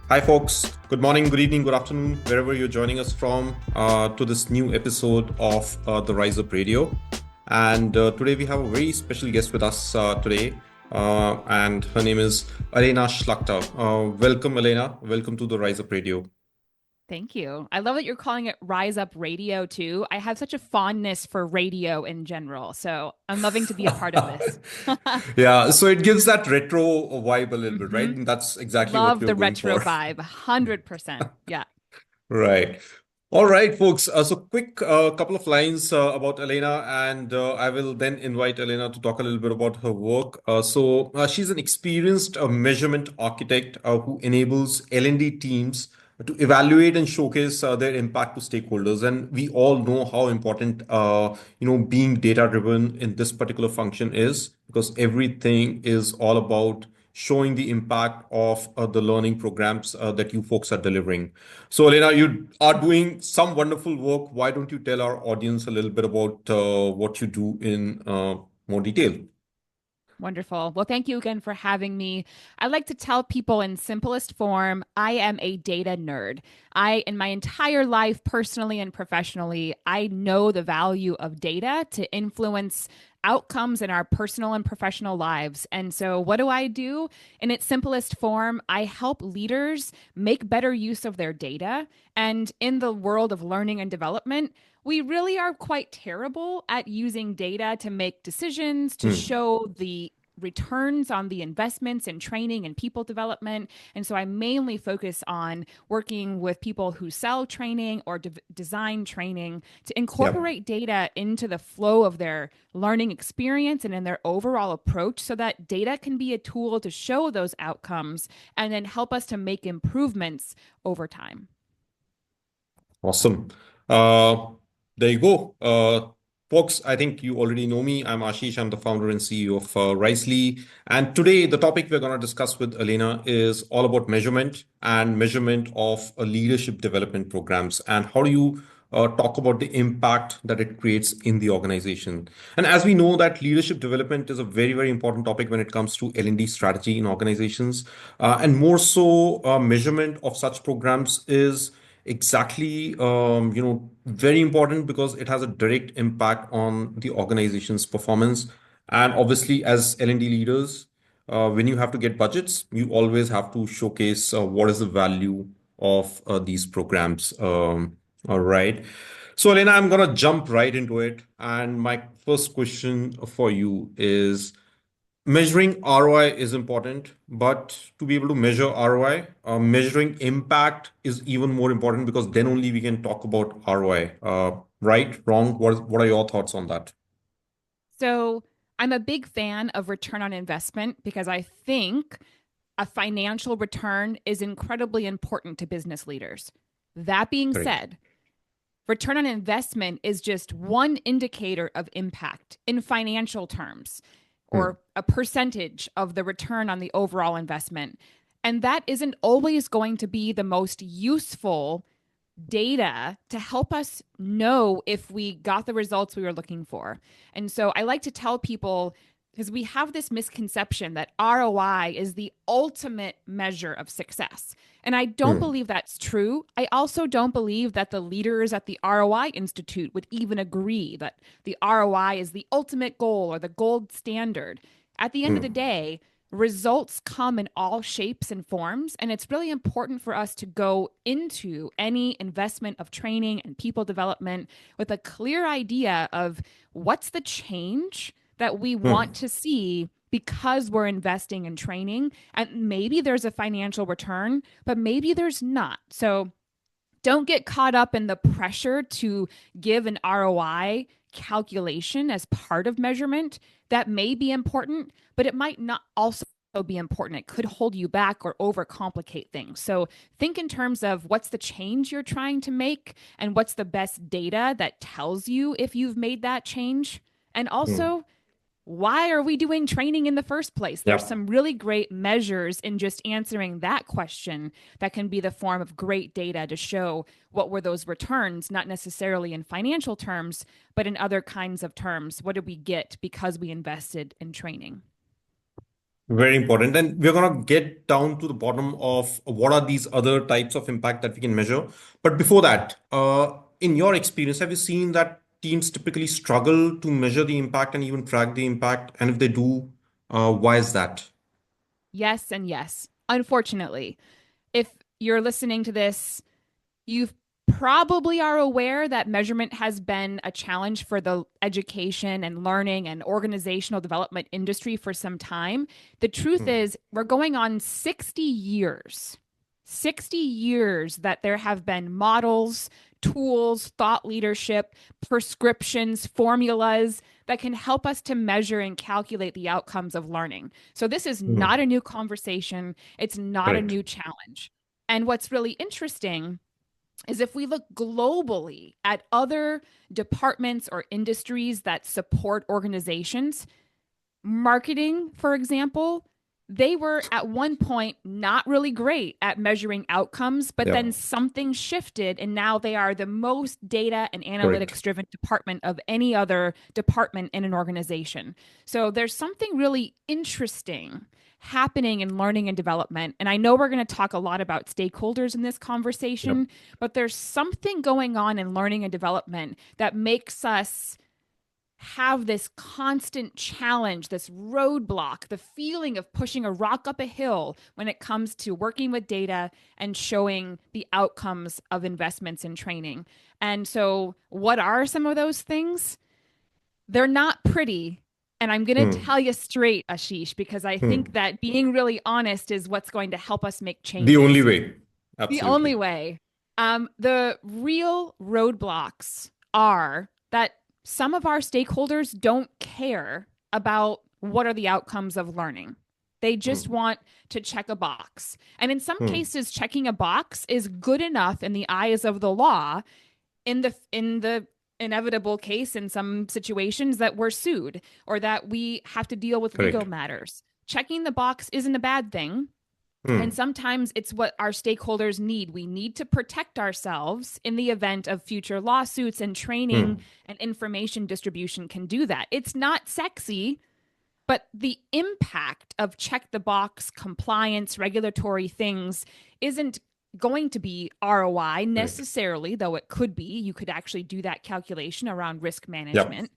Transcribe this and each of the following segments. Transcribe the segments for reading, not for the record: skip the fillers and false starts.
Hi, folks. Good morning, good evening, good afternoon, wherever you're joining us from to this new episode of the RiseUp Radio. And today we have a very special guest with us today, and her name is Alaina Szlachta. Welcome, Alaina. Welcome to the RiseUp Radio. Thank you. I love that you're calling it Rise Up Radio too. I have such a fondness for radio in general, so I'm loving to be a part of this. Yeah, so it gives that retro vibe a little bit, right? hmm And that's exactly what Love we're the going retro for. vibe, 100%. Yeah. Right. All right, folks. So, quick couple of lines about Alaina, and I will then invite Alaina to talk a little bit about her work. She's an experienced measurement architect who enables L&D teams to evaluate and showcase their impact to stakeholders. And we all know how important, being data-driven in this particular function is, because everything is all about showing the impact of the learning programs that you folks are delivering. So, Elena, you are doing some wonderful work. Why don't you tell our audience a little bit about what you do in more detail? Wonderful. Well, thank you again for having me. I like to tell people in simplest form, I am a data nerd. In my entire life, personally and professionally, I know the value of data to influence outcomes in our personal and professional lives. And so, what do I do? In its simplest form, I help leaders make better use of their data. And in the world of learning and development, we really are quite terrible at using data to make decisions, to Hmm. show the returns on the investments in training and people development. And so I mainly focus on working with people who sell training or design training to Yep. incorporate data into the flow of their learning experience and in their overall approach so that data can be a tool to show those outcomes and then help us to make improvements over time. Awesome. Uh, there you go. Folks, I think you already know me. I'm Ashish. I'm the founder and CEO of Risely. And today, the topic we're going to discuss with Alaina is all about measurement and measurement of leadership development programs. And how do you talk about the impact that it creates in the organization? And as we know that leadership development is a very, very important topic when it comes to L&D strategy in organizations. And more so, measurement of such programs is exactly very important because it has a direct impact on the organization's performance. And obviously, as L&D leaders, when you have to get budgets, you always have to showcase what is the value of these programs. All right. So, Elena, I'm going to jump right into it. And my first question for you is, measuring ROI is important, but to be able to measure ROI, measuring impact is even more important because then only we can talk about ROI. Right, wrong? What are your thoughts on that? So I'm a big fan of return on investment because I think a financial return is incredibly important to business leaders. That being Correct. said, return on investment is just one indicator of impact in financial terms Hmm. or a percentage of the return on the overall investment. And that isn't always going to be the most useful data to help us know if we got the results we were looking for. And so I like to tell people because we have this misconception that ROI is the ultimate measure of success. And I don't Hmm. believe that's true. I also don't believe that the leaders at the ROI Institute would even agree that the ROI is the ultimate goal or the gold standard. At the end of the Hmm. day, results come in all shapes and forms. And it's really important for us to go into any investment of training and people development with a clear idea of what's the change that we want Hmm. to see because we're investing in training. And maybe there's a financial return, but maybe there's not. So don't get caught up in the pressure to give an ROI calculation as part of measurement. That may be important, but it might not also be important. It could hold you back or overcomplicate things. So think in terms of what's the change you're trying to make and what's the best data that tells you if you've made that change. And Hmm. also, why are we doing training in the first place? There's Yeah. some really great measures in just answering that question that can be the form of great data to show what were those returns, not necessarily in financial terms, but in other kinds of terms. What did we get because we invested in training? Very important. And we're going to get down to the bottom of what are these other types of impact that we can measure. But before that, in your experience, have you seen that teams typically struggle to measure the impact and even track the impact? And if they do, why is that? Yes, and yes. Unfortunately, if you're listening to this, you probably are aware that measurement has been a challenge for the education and learning and organizational development industry for some time. The truth Hmm. is, we're going on 60 years that there have been models, tools, thought leadership, prescriptions, formulas that can help us to measure and calculate the outcomes of learning. So, this is not Hmm. a new conversation, it's not a Correct. new challenge. And what's really interesting is if we look globally at other departments or industries that support organizations, marketing, for example, they were at one point not really great at measuring outcomes, but Yeah. then something shifted, and now they are the most data and Correct. analytics driven department of any other department in an organization. So there's something really interesting happening in learning and development. And I know we're going to talk a lot about stakeholders in this Yep. conversation, but there's something going on in learning and development that makes us have this constant challenge, this roadblock, the feeling of pushing a rock up a hill when it comes to working with data and showing the outcomes of investments in training. And so, what are some of those things? They're not pretty. And I'm going to Hmm. tell you straight, Ashish, because I think Hmm. that being really honest is what's going to help us make The only changes. way. The only Absolutely. way. The real roadblocks are that some of our stakeholders don't care about what are the outcomes of learning. They just Hmm. want to check a box. And in some Hmm. cases, checking a box is good enough in the eyes of the law in the inevitable case in some situations that we're sued or that we have to deal with legal Correct. matters. Checking the box isn't a bad thing, and Hmm. sometimes it's what our stakeholders need. We need to protect ourselves in the event of future lawsuits, and training Hmm. and information distribution can do that. It's not sexy, but the impact of check the box compliance, regulatory things isn't going to be ROI Correct. necessarily, though it could be. You could actually do that calculation around risk Yep. management,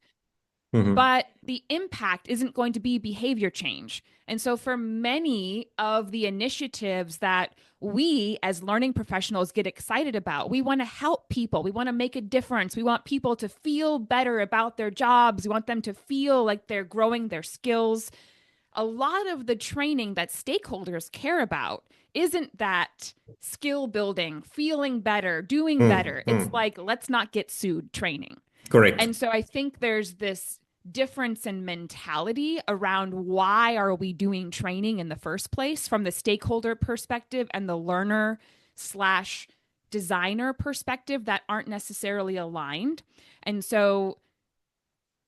Hmm. but the impact isn't going to be behavior change. And so, for many of the initiatives that we as learning professionals get excited about, we want to help people. We want to make a difference. We want people to feel better about their jobs. We want them to feel like they're growing their skills. A lot of the training that stakeholders care about isn't that skill building, feeling better, doing Hmm. better. It's Hmm. like, let's not get sued training. Correct. And so I think there's this difference in mentality around why are we doing training in the first place from the stakeholder perspective and the learner slash designer perspective that aren't necessarily aligned. And so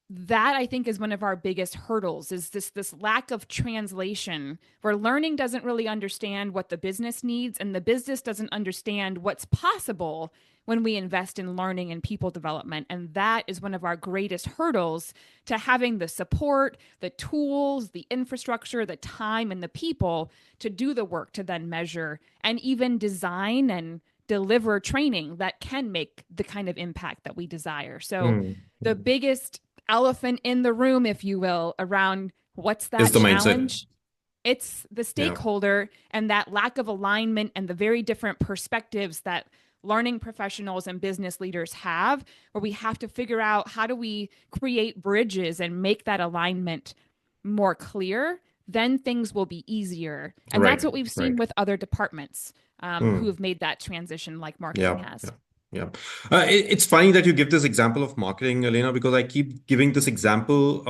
that I think is one of our biggest hurdles is this lack of translation where learning doesn't really understand what the business needs and the business doesn't understand what's possible when we invest in learning and people development. And that is one of our greatest hurdles to having the support, the tools, the infrastructure, the time, and the people to do the work to then measure and even design and deliver training that can make the kind of impact that we desire. So Hmm. the Hmm. biggest elephant in the room, if you will, around what's Is that the mindset. challenge? It's the Yeah. stakeholder and that lack of alignment and the very different perspectives that learning professionals and business leaders have, where we have to figure out how do we create bridges and make that alignment more clear, then things will be easier. And that's Right. what we've seen Right. with other departments who Hmm. have made that transition, like marketing Yeah, has. yeah, yeah. It's funny that you give this example of marketing, Elena, because I keep giving this example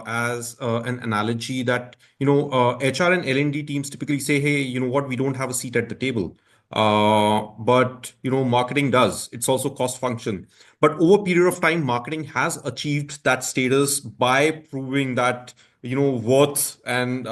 as an analogy that, HR and L&D teams typically say, hey, you know what, we don't have a seat at the table. But, marketing does. It's also cost function. But over a period of time, marketing has achieved that status by proving that, worth and,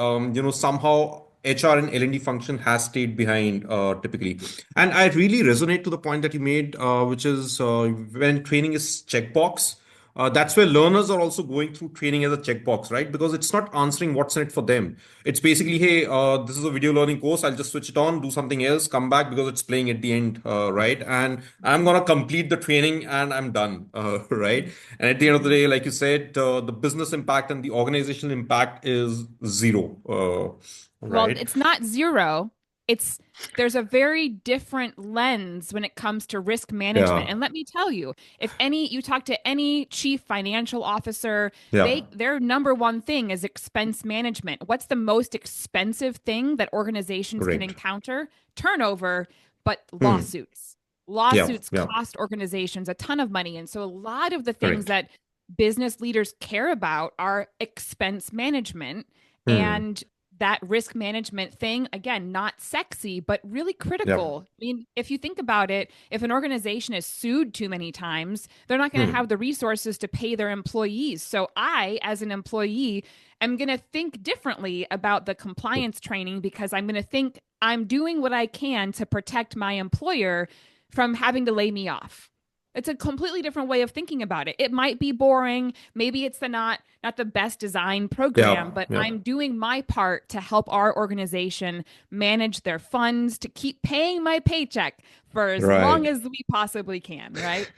somehow HR and L&D function has stayed behind typically. And I really resonate to the point that you made, which is when training is checkbox. That's where learners are also going through training as a checkbox, right? Because it's not answering what's in it for them. It's basically, hey, this is a video learning course. I'll just switch it on, do something else, come back because it's playing at the end, right? And I'm gonna complete the training and I'm done, right? And at the end of the day, like you said, the business impact and the organizational impact is zero, Well, right? it's not zero. It's there's a very different lens when it comes to risk management. Yeah, And let me tell you, if any you talk to any chief financial officer, yeah, their number one thing is expense management. What's the most expensive thing that organizations can correct. encounter? Turnover, but Hmm. lawsuits. Yeah, Lawsuits yeah, cost organizations a ton of money. And so a lot of the things correct. that business leaders care about are expense management. Hmm. And that risk management thing, again, not sexy, but really Yeah. critical. I mean, if you think about it, if an organization is sued too many times, they're not going to have Hmm. the resources to pay their employees. So I, as an employee, am going to think differently about the compliance training because I'm going to think I'm doing what I can to protect my employer from having to lay me off. It's a completely different way of thinking about it. It might be boring. Maybe it's the not the best designed program, Yeah, but yeah. I'm doing my part to help our organization manage their funds to keep paying my paycheck for as long Right. as we possibly can, right?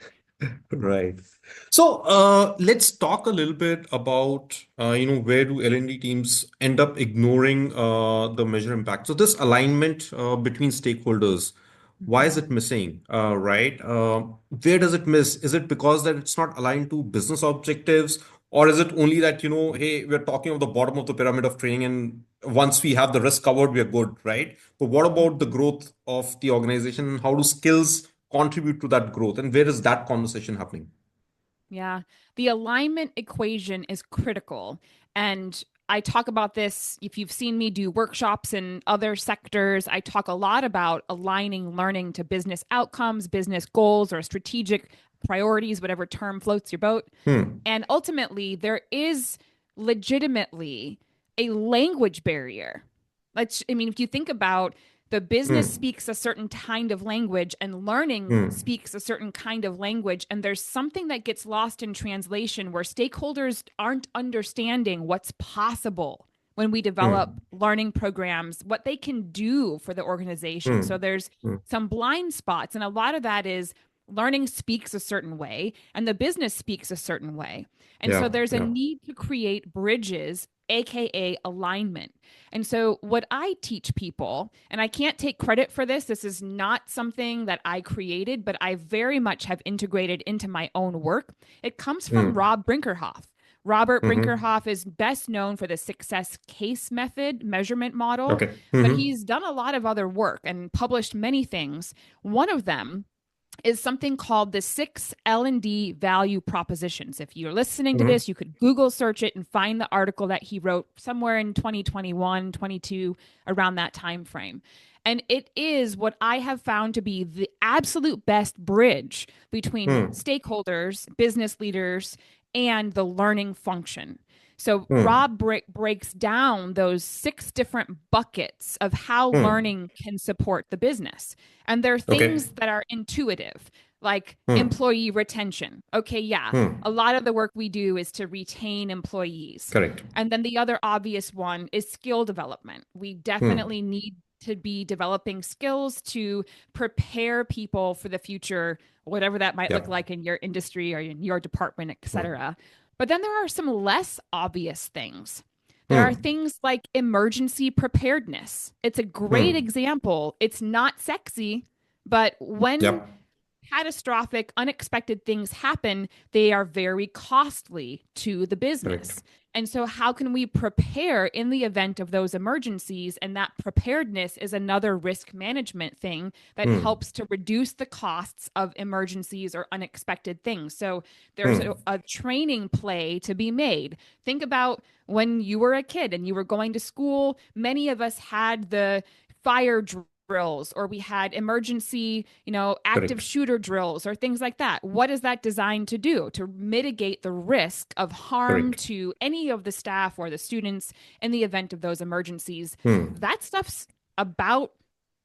Right. So let's talk a little bit about where do L&D teams end up ignoring the measure impact. So this alignment between stakeholders, why is Mhm. it missing? Right? Where does it miss? Is it because that it's not aligned to business objectives, or is it only that hey, we're talking of the bottom of the pyramid of training, and once we have the risk covered, we're good, right? But what about the growth of the organization? How do skills contribute to that growth, and where is that conversation happening? Yeah. The alignment equation is critical. And I talk about this if you've seen me do workshops in other sectors. I talk a lot about aligning learning to business outcomes, business goals, or strategic priorities, whatever term floats your boat. Hmm. And ultimately, there is legitimately a language barrier. I mean, if you think about the business Hmm. speaks a certain kind of language and learning Hmm. speaks a certain kind of language, and there's something that gets lost in translation where stakeholders aren't understanding what's possible when we develop Hmm. learning programs, what they can do for the organization. So Hmm. there's Hmm. some blind spots, and a lot of that is learning speaks a certain way and the business speaks a certain way. And so Yeah. there's a Yeah. need to create bridges, AKA alignment. And so, what I teach people, and I can't take credit for this is not something that I created, but I very much have integrated into my own work. It comes from Hmm. Rob Brinkerhoff. Robert Hmm. Brinkerhoff is best known for the success case method measurement model, Okay. but Hmm. he's done a lot of other work and published many things. One of them is something called the 6 L&D value propositions. If you're listening to Hmm. this, you could Google search it and find the article that he wrote somewhere in 2021, 22, around that time frame. And it is what I have found to be the absolute best bridge between Hmm. stakeholders, business leaders, and the learning function. So Hmm. Rob breaks down those 6 different buckets of how Hmm. learning can support the business. And they're things Okay. that are intuitive, like Hmm. employee retention. Okay, yeah, Hmm. a lot of the work we do is to retain employees. Correct. And then the other obvious one is skill development. We Hmm. definitely need to be developing skills to prepare people for the future, whatever that might look Yeah. like in your industry or in your department, et Hmm. cetera. But then there are some less obvious things. There are Hmm. things like emergency preparedness. It's a great Hmm. example. It's not sexy, but when Yeah. catastrophic, unexpected things happen, they are very costly to the Correct. business. And so, how can we prepare in the event of those emergencies? And that preparedness is another risk management thing that Hmm. helps to reduce the costs of emergencies or unexpected things. So, there's Hmm. a training play to be made. Think about when you were a kid and you were going to school, many of us had the fire drills or we had emergency, active Correct. shooter drills or things like that. What is that designed to do? To mitigate the risk of harm Correct. to any of the staff or the students in the event of those emergencies. Hmm. That stuff's about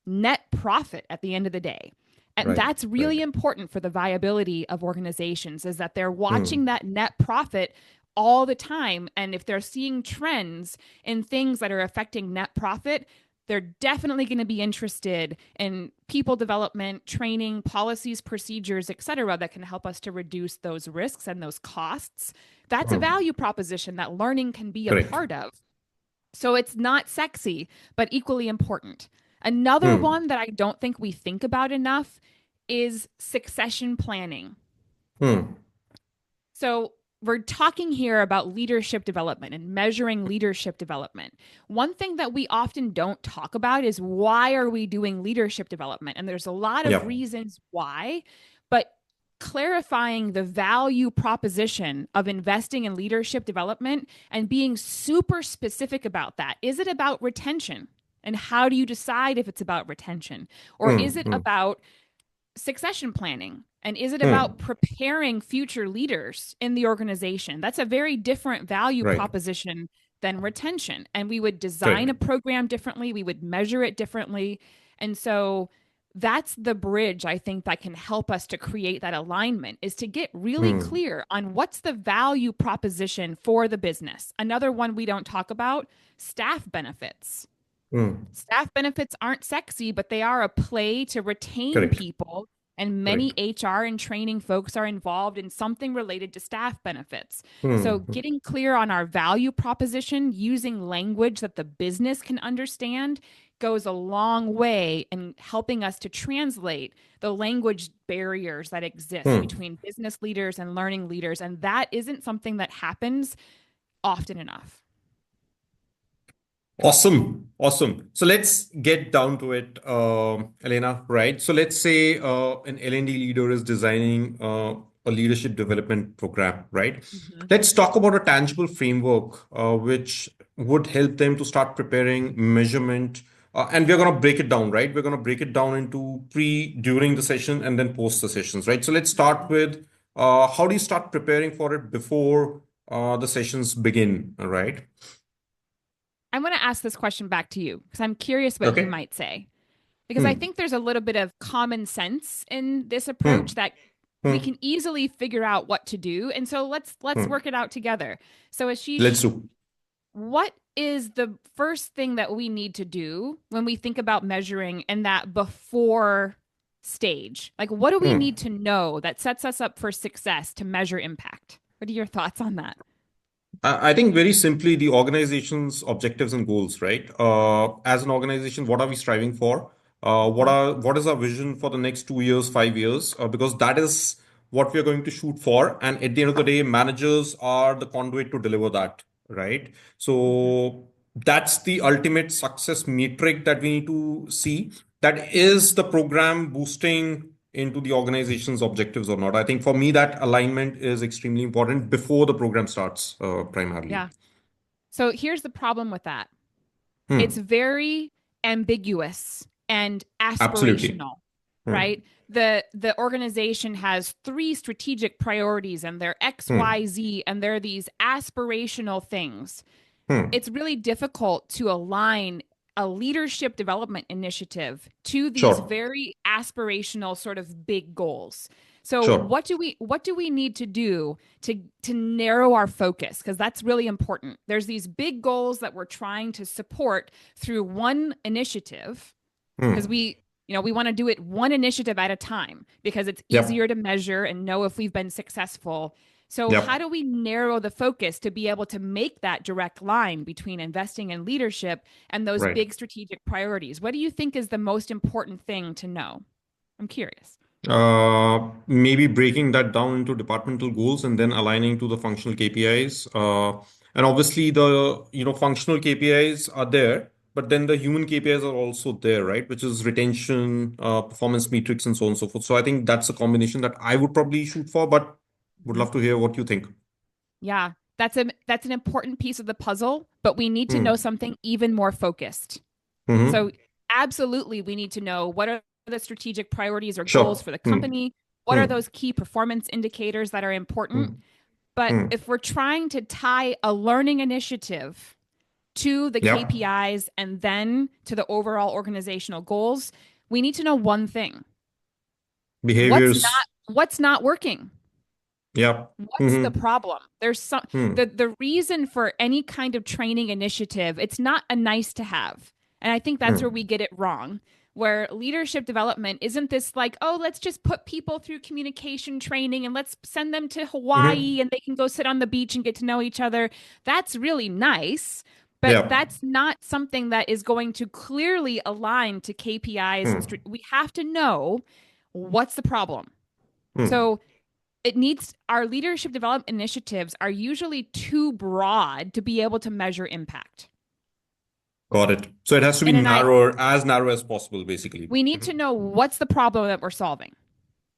net profit at the end of the day. And Right. that's really Right. important for the viability of organizations, is that they're watching Hmm. that net profit all the time. And if they're seeing trends in things that are affecting net profit, they're definitely going to be interested in people development, training, policies, procedures, et cetera, that can help us to reduce those risks and those costs. That's a Hmm. value proposition that learning can be a Correct. part of. So it's not sexy, but equally important. Another Hmm. one that I don't think we think about enough is succession planning. Hmm. So we're talking here about leadership development and measuring leadership development. One thing that we often don't talk about is, why are we doing leadership development? And there's a lot of Yeah. reasons why, but clarifying the value proposition of investing in leadership development and being super specific about that. Is it about retention? And how do you decide if it's about retention? Or is Hmm. it Hmm. about succession planning? And is it about Hmm. preparing future leaders in the organization? That's a very different value Right. proposition than retention. And we would design Correct. a program differently, we would measure it differently. And so that's the bridge, I think, that can help us to create that alignment, is to get really Hmm. clear on what's the value proposition for the business. Another one we don't talk about: staff benefits. Hmm. Staff benefits aren't sexy, but they are a play to retain Correct. people. And many Correct. HR and training folks are involved in something related to staff benefits. So, Hmm. getting clear on our value proposition using language that the business can understand goes a long way in helping us to translate the language barriers that exist Hmm. between business leaders and learning leaders. And that isn't something that happens often enough. Awesome. Awesome. So let's get down to it, Elena, right? So let's say an L&D leader is designing a leadership development program, right? Mhm. Let's talk about a tangible framework which would help them to start preparing measurement. And we're going to break it down, right? We're going to break it down into during the session, and then post the sessions, right? So let's start with how do you start preparing for it before the sessions begin, right? I want to ask this question back to you because I'm curious what you Okay. might say. Because I Hmm. think there's a little bit of common sense in this approach Hmm. that we Hmm. can easily figure out what to do. And so let's Hmm. work it out together. So Let's Ashish, do. what is the first thing that we need to do when we think about measuring in that before stage? Like, what do we need Hmm. to know that sets us up for success to measure impact? What are your thoughts on that? I think very simply the organization's objectives and goals, right? As an organization, what are we striving for? What is our vision for the next 2 years, 5 years? Because that is what we are going to shoot for. And at the end of the day, managers are the conduit to deliver that, right? Mhm. So that's the ultimate success metric that we need to see. That is the program boosting into the organization's objectives or not. I think for me, that alignment is extremely important before the program starts, primarily. Yeah. So here's the problem with that: it's Hmm. very ambiguous and Absolutely. aspirational, Hmm. right? The organization has three strategic priorities and they're Hmm. XYZ, and they're these aspirational things. Hmm. It's really difficult to align a leadership development initiative to these Sure. very aspirational sort of big goals. So Sure. what do we need to do to narrow our focus, because that's really important. There's these big goals that we're trying to support through one initiative, because Hmm. we want to do it one initiative at a time because it's Yep. easier to measure and know if we've been successful. So how Yep. do we narrow the focus to be able to make that direct line between investing in leadership and those Right. big strategic priorities? What do you think is the most important thing to know? I'm curious. Maybe breaking that down into departmental goals and then aligning to the functional KPIs. And obviously the, functional KPIs are there, but then the human KPIs are also there, right? Which is retention, performance metrics, and so on and so forth. So I think that's a combination that I would probably shoot for, but would Mhm. love to hear what you think. Yeah, that's an important piece of the puzzle, but we need to know Hmm. something even more focused. So, Hmm. absolutely, we need to know what are the strategic priorities or goals Sure. for the Hmm. company. What are Hmm. those key performance indicators that are important? Hmm. But Hmm. if we're trying to tie a learning initiative to the Yep. KPIs and then to the overall organizational goals, we need to know one thing: What's Behaviors. not working? Yeah. What's the Mm-hmm. problem? There's some Hmm. the reason for any kind of training initiative, it's not a nice to have. And I think that's where Hmm. we get it wrong. Where leadership development isn't this like, oh, let's just put people through communication training and let's send them to Mm-hmm. Hawaii and they can go sit on the beach and get to know each other. That's really nice, but Yeah. that's not something that is going to clearly align to KPIs and Hmm. we have to know what's the problem. Hmm. So it needs our leadership development initiatives are usually too broad to be able to measure impact. Got it. So it has to be And I narrower, as narrow as possible, basically. we need to know what's the problem that we're solving.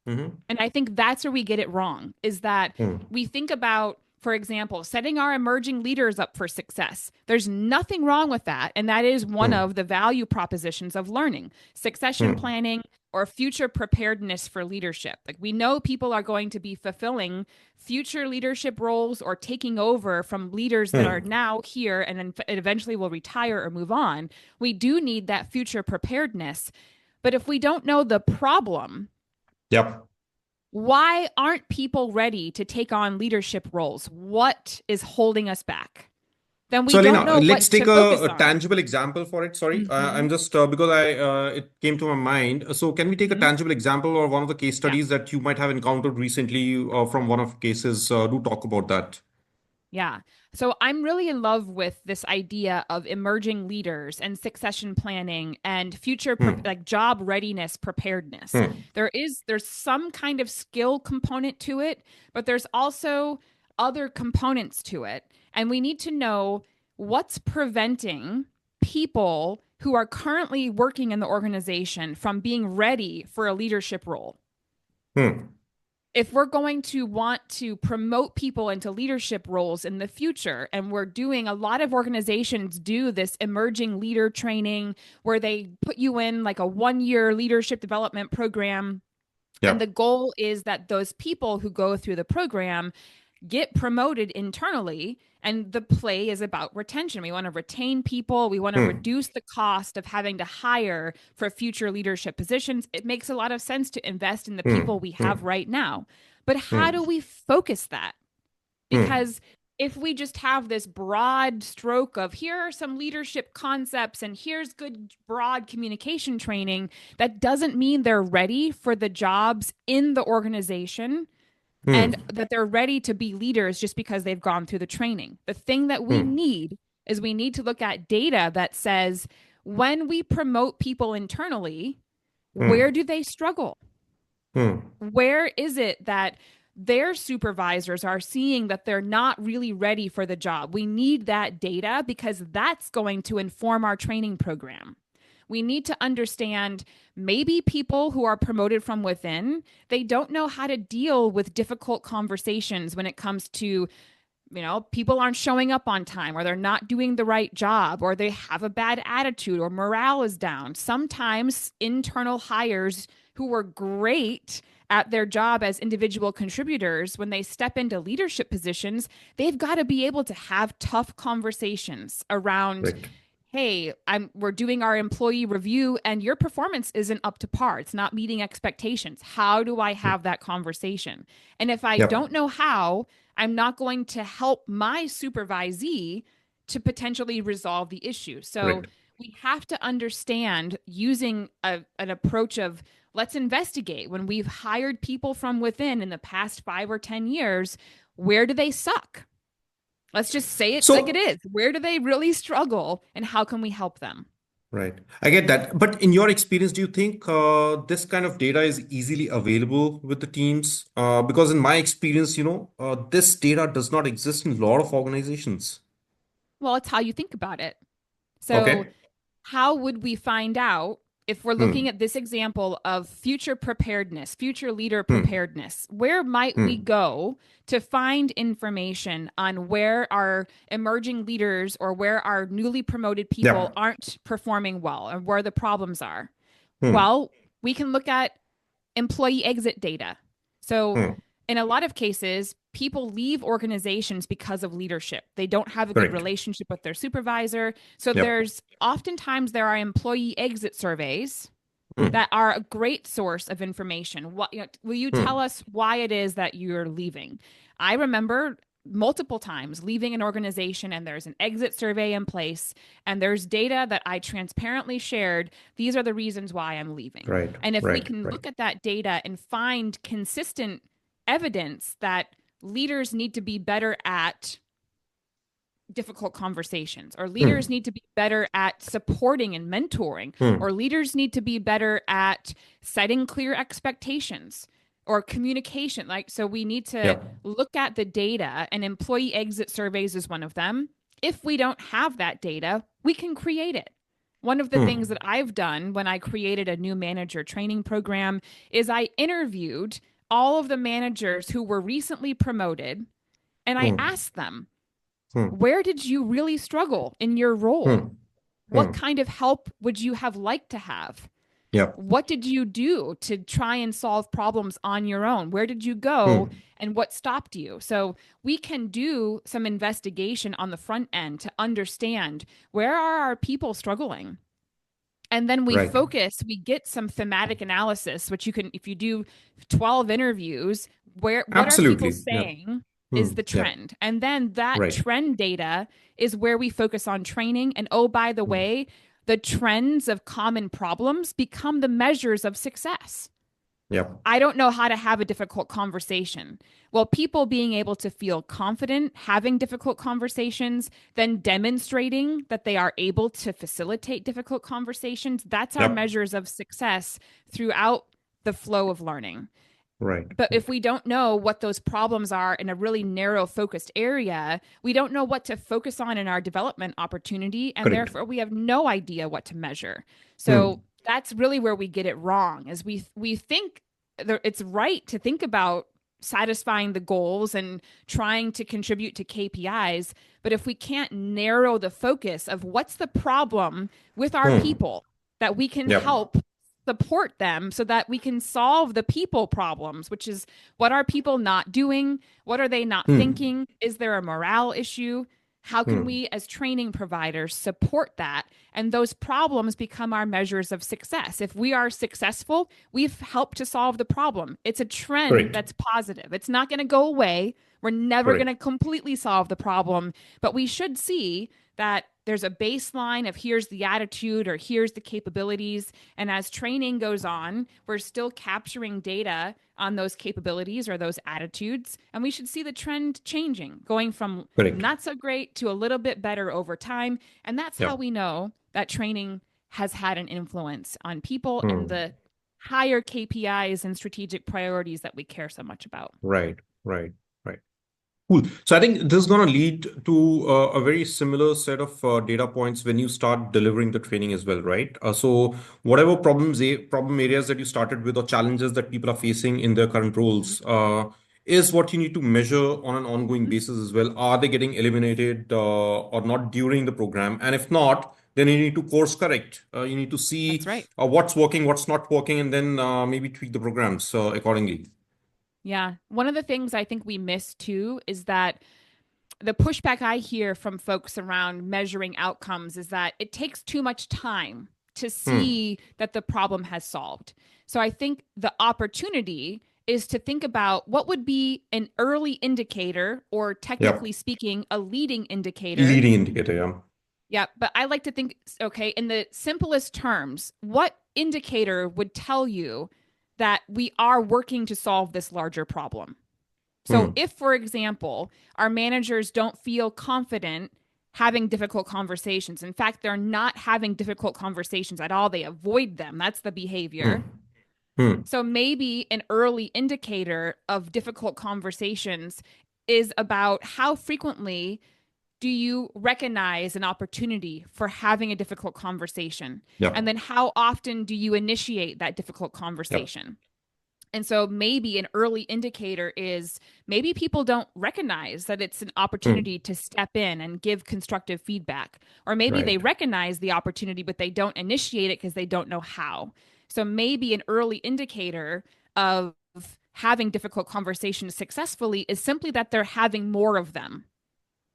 Mm-hmm. And I think that's where we get it wrong is that Hmm. we think about, for example, setting our emerging leaders up for success. There's nothing wrong with that. And that is one Hmm. of the value propositions of learning, succession Hmm. planning, or future preparedness for leadership. Like we know people are going to be fulfilling future leadership roles or taking over from leaders that are Hmm. now here and then eventually will retire or move on. We do need that future preparedness. But if we don't know the problem, Yep. why aren't people ready to take on leadership roles? What is holding us back? Then we So, don't Alina, know what let's take to focus a on. tangible example for it. Sorry, Hmm. I'm just because I it came to my mind. So, can we take a Hmm. tangible example or one of the case Yeah. studies that you might have encountered recently from one of cases? Do talk about that. Yeah. So I'm really in love with this idea of emerging leaders and succession planning and Hmm. like job readiness preparedness. Hmm. There's some kind of skill component to it, but there's also other components to it. And we need to know what's preventing people who are currently working in the organization from being ready for a leadership role. Hmm. If we're going to want to promote people into leadership roles in the future, and we're doing a lot of organizations do this emerging leader training where they put you in like a 1 year leadership development program. And Yeah. the goal is that those people who go through the program get promoted internally. And the play is about retention. We want to retain people. We want to Hmm. reduce the cost of having to hire for future leadership positions. It makes a lot of sense to invest in the people Hmm. we have Hmm. right now. But how Hmm. do we focus that? Hmm. Because if we just have this broad stroke of here are some leadership concepts and here's good broad communication training, that doesn't mean they're ready for the jobs in the organization and Hmm. that they're ready to be leaders just because they've gone through the training. The thing that we Hmm. need is we need to look at data that says when we promote people internally, where Hmm. do they struggle? Hmm. Where is it that their supervisors are seeing that they're not really ready for the job? We need that data because that's going to inform our training program. We need to understand maybe people who are promoted from within, they don't know how to deal with difficult conversations when it comes to, people aren't showing up on time or they're not doing the right job or they have a bad attitude or morale is down. Sometimes internal hires who were great at their job as individual contributors, when they step into leadership positions, they've got to be able to have tough conversations around, Correct. hey, we're doing our employee review and your performance isn't up to par. It's not meeting expectations. How do I Hmm. have that conversation? And if I Yep. don't know how, I'm not going to help my supervisee to potentially resolve the issue. So Correct. we have to understand using an approach of let's investigate when we've hired people from within in the past 5 or 10 years, where do they suck? Let's just say it like it So, is. Where do they really struggle and how can we help them? right. I get that. But in your experience, do you think this kind of data is easily available with the teams? Because in my experience, this data does not exist in a lot of organizations. Well, it's how you think about it. So Okay. how would we find out if we're looking Hmm. at this example of future preparedness, future leader Hmm. preparedness? Where might we Hmm. go to find information on where our emerging leaders or where our newly promoted people Yep. aren't performing well and where the problems are? Hmm. Well, we can look at employee exit data. So, Hmm. in a lot of cases, people leave organizations because of leadership. They don't have a good Correct. relationship with their supervisor. So, Yep. there are employee exit surveys Hmm. that are a great source of information. What, will you tell Hmm. us why it is that you're leaving? I remember multiple times leaving an organization and there's an exit survey in place and there's data that I transparently shared. These are the reasons why I'm leaving. Right. And if we Right. can Right. look at that data and find consistent evidence that leaders need to be better at difficult conversations, or leaders Hmm. need to be better at supporting and mentoring, or Hmm. leaders need to be better at setting clear expectations or communication. Like, so we need to Yep. look at the data, and employee exit surveys is one of them. If we don't have that data, we can create it. One of the things Hmm. that I've done when I created a new manager training program is I interviewed all of the managers who were recently promoted, and I Hmm. asked them, Hmm. where did you really struggle in your role? Hmm. What Hmm. kind of help would you have liked to have? Yep. What did you do to try and solve problems on your own? Where did you go Hmm. and what stopped you? So we can do some investigation on the front end to understand, where are our people struggling? And then we Right. focus, we get some thematic analysis, which you can, if you do 12 interviews, what are people Absolutely. Yep. saying Hmm. is the Yep. trend. And then that Right. trend data is where we focus on training. And oh, by the Hmm. way, the trends of common problems become the measures of success. Yep. I don't know how to have a difficult conversation. Well, people being able to feel confident having difficult conversations, then demonstrating that they are able to facilitate difficult conversations, that's our Yep. measures of success throughout the flow of learning. Right. But if Right. we don't know what those problems are in a really narrow focused area, we don't know what to focus on in our development opportunity. And Correct. therefore, we have no idea what to measure. So Hmm. that's really where we get it wrong, is we think it's right to think about satisfying the goals and trying to contribute to KPIs. But if we can't narrow the focus of what's the problem with our Hmm. people, that we can Yep. help support them so that we can solve the people problems, which is, what are people not doing? What are they not Hmm. thinking? Is there a morale issue? How can Hmm. we, as training providers, support that? And those problems become our measures of success. If we are successful, we've helped to solve the problem. It's a trend Correct. that's positive. It's not going to go away. We're never going Correct. to completely solve the problem, but we should see that there's a baseline of, here's the attitude or here's the capabilities. And as training goes on, we're still capturing data on those capabilities or those attitudes. And we should see the trend changing, going from Correct. not so great to a little bit better over time. And that's how Yep. we know that training has had an influence on people and Hmm. the higher KPIs and strategic priorities that we care so much about. Right. Right. Right. Cool. So I think this is going to lead to a very similar set of data points when you start delivering the training as well, right? So whatever problem areas that you started with, or challenges that people are facing in their current Mm-hmm. roles, is what you need to measure on an ongoing Mm-hmm. basis as well. Are they getting eliminated or not during the program? And if not, then you need to course correct. You need to That's see right. what's working, what's not working, and then maybe tweak the programs accordingly. Yeah. One of the things I think we miss too is that the pushback I hear from folks around measuring outcomes is that it takes too much time to Hmm. see that the problem has solved. So I think the opportunity is to think about what would be an early indicator, or technically Yep. speaking, a leading indicator. Leading indicator. Yeah. Yeah, but I like to think, okay, in the simplest terms, what indicator would tell you that we are working to solve this larger problem? So, Hmm. if, for example, our managers don't feel confident having difficult conversations, in fact, they're not having difficult conversations at all, they avoid them, that's the behavior. Hmm. Hmm. So, maybe an early indicator of difficult conversations is about how frequently do you recognize an opportunity for having a difficult conversation? And Yep. then how often do you initiate that difficult Yep. conversation? And so maybe an early indicator is, maybe people don't recognize that it's an Hmm. opportunity to step in and give constructive feedback. Or maybe they Right. recognize the opportunity, but they don't initiate it because they don't know how. So maybe an early indicator of having difficult conversations successfully is simply that they're having more of them.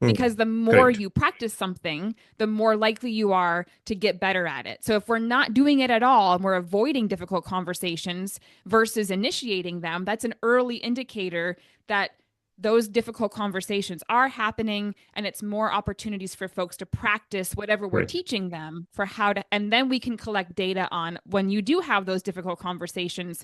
because the more Correct. you practice something, the more likely you are to get better at it. So if we're not doing it at all and we're avoiding difficult conversations versus initiating them, that's an early indicator that those difficult conversations are happening and it's more opportunities for folks to practice whatever we're Right. teaching them for how to, and then we can collect data on when you do have those difficult conversations,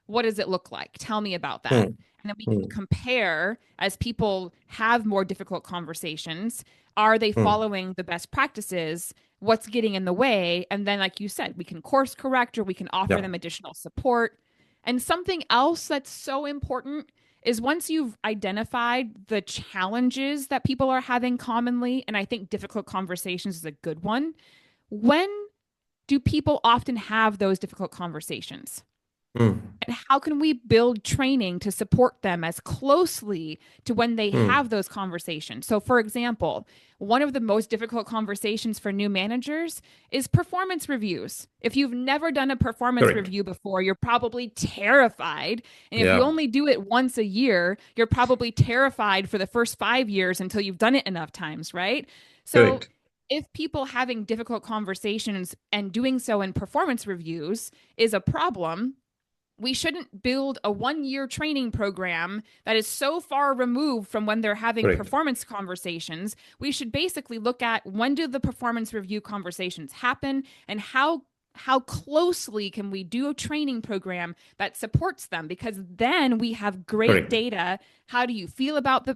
what does it look like? Tell me about that. Hmm. And then we can Hmm. compare as people have more difficult conversations. Are they Hmm. following the best practices? What's getting in the way? And then, like you said, we can course correct or we can offer Yeah. them additional support. And something else that's so important is once you've identified the challenges that people are having commonly, and I think difficult conversations is a good one, when do people often have those difficult conversations? Hmm. And how can we build training to support them as closely to when they Hmm. have those conversations? So, for example, one of the most difficult conversations for new managers is performance reviews. If you've never done a performance Correct. review before, you're probably terrified. And if you Yeah. only do it once a year, you're probably terrified for the first 5 years until you've done it enough times, right? So, Correct. if people having difficult conversations and doing so in performance reviews is a problem, we shouldn't build a 1 year training program that is so far removed from when they're having Correct. performance conversations. We should basically look at when do the performance review conversations happen and how closely can we do a training program that supports them, because then we have great Correct. data. How do you feel about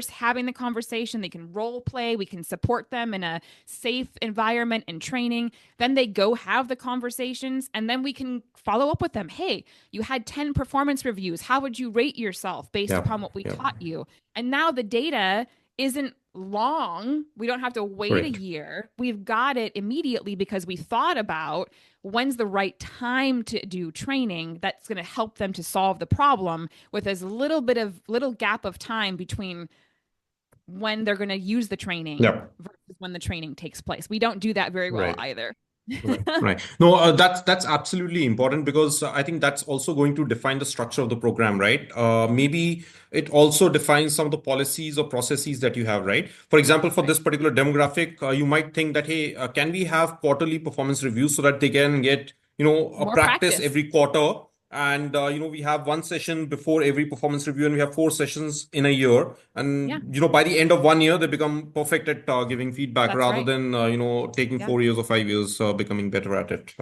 having the conversation? They can role play, we can support them in a safe environment and training. Then they go have the conversations and then we can follow up with them. Hey, you had 10 performance reviews, how would you rate yourself based Yeah. upon what we Yeah. taught you? And now the data isn't long. We don't have to wait a Correct. year. We've got it immediately because we thought about when's the right time to do training that's going to help them to solve the problem with as little gap of time between when they're going to use the training Yeah. versus when the training takes place. We don't do that very well Right. either. Right, right. No, that's absolutely important because I think that's also going to define the structure of the program, right? Maybe it also defines some of the policies or processes that you have, right? For example, for Right. this particular demographic, you might think that, hey, can we have quarterly performance reviews so that they can get, a More practice practice. every quarter? And we have one session before every performance review, and we have four sessions in a year. Yeah, And by the end of 1 year, they become perfect at giving feedback that's rather right. than taking Yeah. 4 years or 5 years becoming better at it.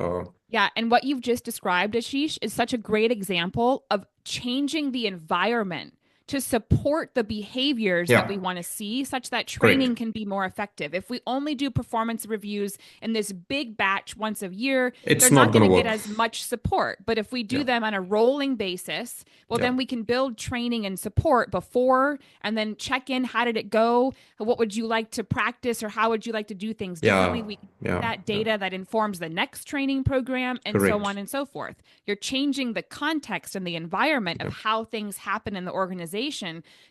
Yeah, and what you've just described, Ashish, is such a great example of changing the environment to support the behaviors that we Yeah, want to see, such that correct. training can be more effective. If we only do performance reviews in this big batch once a year, they're It's not not going going to to get work. as much support. But if we do Yeah, them on a rolling basis, well, yeah, then we can build training and support before and then check in. How did it go? What would you like to practice, or how would you like to do things differently? yeah, We can yeah, that yeah. data that informs the next training program and so on Correct. and so forth. You're changing the context and the environment of Yeah. how things happen in the organization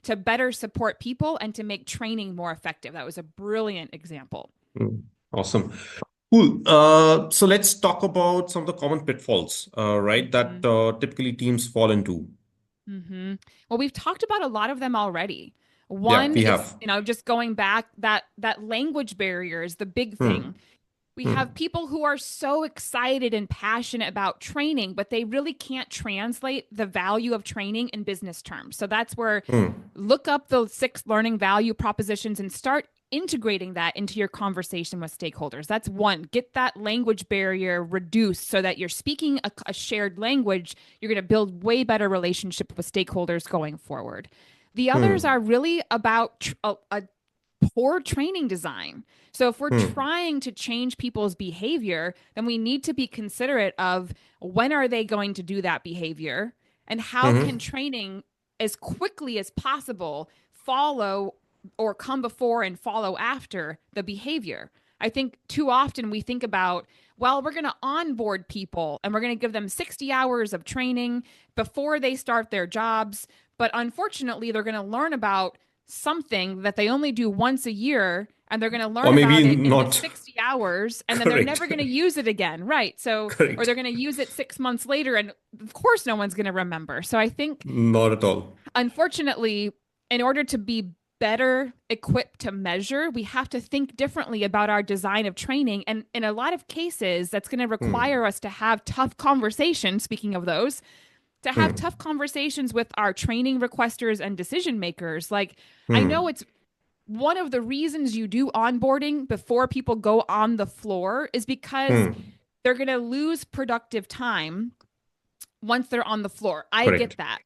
to better support people and to make training more effective. That was a brilliant example. Mm. Awesome. Cool. So let's talk about some of the common pitfalls, right, that Mm-hmm. typically teams fall into. Mm-hmm. Well, we've talked about a lot of them already. Yeah, One we is, have. just going back, that language barrier is the big thing. Hmm. We have Hmm. people who are so excited and passionate about training, but they really can't translate the value of training in business terms. So that's where Hmm. look up the 6 learning value propositions and start integrating that into your conversation with stakeholders. That's one. Get that language barrier reduced so that you're speaking a shared language. You're going to build way better relationship with stakeholders going forward. The others Hmm. are really about a poor training design. So if we're Hmm. trying to change people's behavior, then we need to be considerate of when are they going to do that behavior and how can Hmm. training as quickly as possible follow or come before and follow after the behavior. I think too often we think about, well, we're going to onboard people and we're going to give them 60 hours of training before they start their jobs. But unfortunately, they're going to learn about something that they only do once a year and they're going to Or learn maybe about it in the not. 60 hours and then they're Correct. never going to use it again, right? So or Correct. they're going to use it 6 months later and of course no one's going to remember. So I think Not at all. unfortunately, in order to be better equipped to measure, we have to think differently about our design of training. And in a lot of cases, that's going to Hmm. require us to have tough conversations, speaking of those, to have Hmm. tough conversations with our training requesters and decision makers. Like, I know Hmm. it's one of the reasons you do onboarding before people go on the floor is because Hmm. they're going to lose productive time once they're on the floor. I get Correct. that.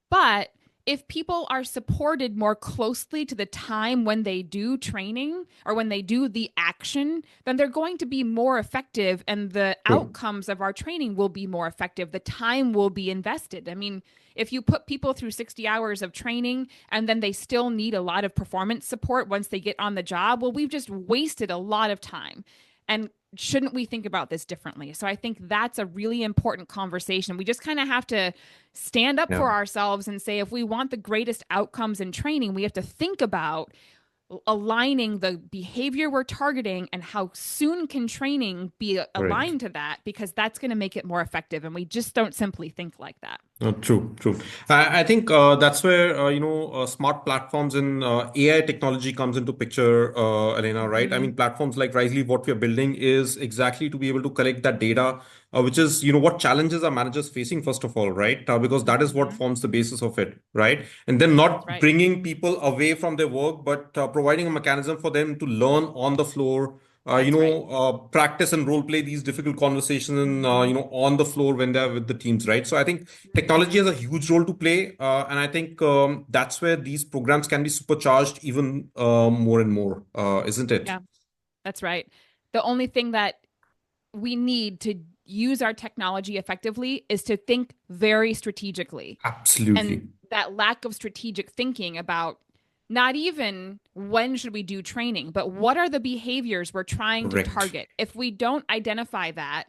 But if people are supported more closely to the time when they do training or when they do the action, then they're going to be more effective and the True. outcomes of our training will be more effective. The time will be invested. I mean, if you put people through 60 hours of training and then they still need a lot of performance support once they get on the job, well, we've just wasted a lot of time. And shouldn't we think about this differently? So I think that's a really important conversation. We just kind of have to stand up Yeah. for ourselves and say, if we want the greatest outcomes in training, we have to think about aligning the behavior we're targeting and how soon can training be Correct. aligned to that, because that's going to make it more effective. And we just don't simply think like that. True, true. I think that's where smart platforms and AI technology comes into picture, Elena. Right? I Mm-hmm. mean, platforms like Risely, what we are building is exactly to be able to collect that data, which is what challenges are managers facing first of all, right? Because that is what Mm-hmm. forms the basis of it, right? And then That's not right. bringing people away from their work, but providing a mechanism for them to learn on the floor, That's right. practice and role play these difficult conversations and, Mm-hmm. on the floor when they're with the teams, right? So I think technology Mm-hmm. has a huge role to play. And I think that's where these programs can be supercharged even more and more, isn't it? Yeah, that's right. The only thing that we need to use our technology effectively is to think very strategically. And Absolutely. that lack of strategic thinking about not even when should we do training, but what are the behaviors we're trying to Correct. target. If we don't identify that,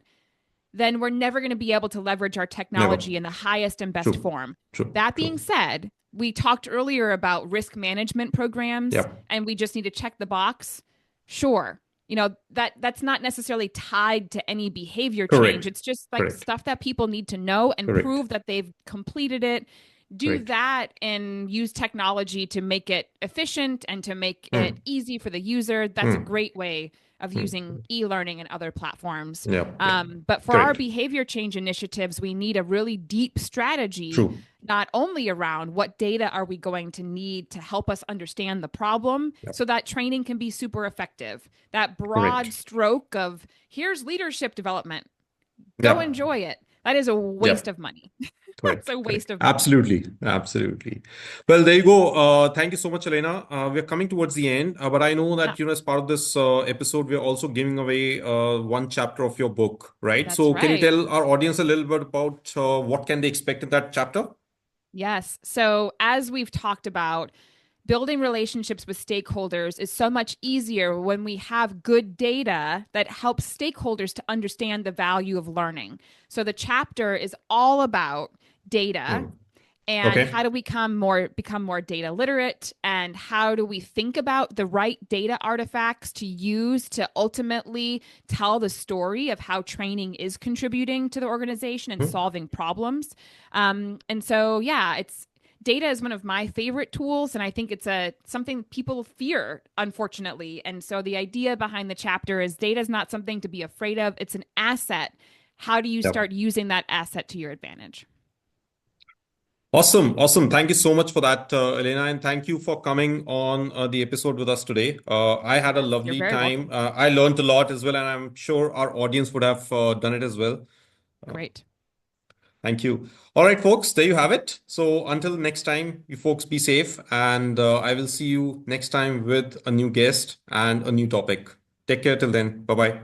then we're never going to be able to leverage our Never. technology in the highest and best True. form. True. That being True. said, we talked earlier about risk management programs Yep. and we just need to check the box. Sure. That's not necessarily tied to any behavior change. Correct. It's just like Correct. stuff that people need to know and Correct. prove that they've completed it. Do Correct. that and use technology to make it efficient and to make it Hmm. easy for the user. That's a Hmm. great way of Hmm. using e-learning and other platforms. Yeah. Yeah. But for our Correct. behavior change initiatives, we need a really deep strategy, True. not only around what data are we going to need to help us understand the problem Yep. so that training can be super effective. That broad Correct. stroke of here's leadership development, go Yeah. enjoy it. That is a waste Yep. of money. That's Correct, a waste correct. of money. Absolutely, absolutely. Well, there you go. Thank you so much, Elena. We're coming towards the end, but I know Yeah, that, as part of this episode, we're also giving away one chapter of your book, right? that's So, can you right. tell our audience a little bit about what can they expect in that chapter? Yes. So, as we've talked about, building relationships with stakeholders is so much easier when we have good data that helps stakeholders to understand the value of learning. So the chapter is all about data Hmm. and how Okay. do we become more data literate, and how do we think about the right data artifacts to use to ultimately tell the story of how training is contributing to the organization and Hmm. solving problems. And so yeah, it's data is one of my favorite tools, and I think it's a something people fear, unfortunately. And so the idea behind the chapter is data is not something to be afraid of, it's an asset. How do you Yep. start using that asset to your advantage? Awesome. Awesome. Thank you so much for that, Elena. And thank you for coming on the episode with us today. I had a Yes, you're lovely very time. welcome. I learned a lot as well, and I'm sure our audience would have done it as well. Uh, Great. Thank you. All right, folks, there you have it. So until next time, you folks be safe, and I will see you next time with a new guest and a new topic. Take care till then. Bye bye.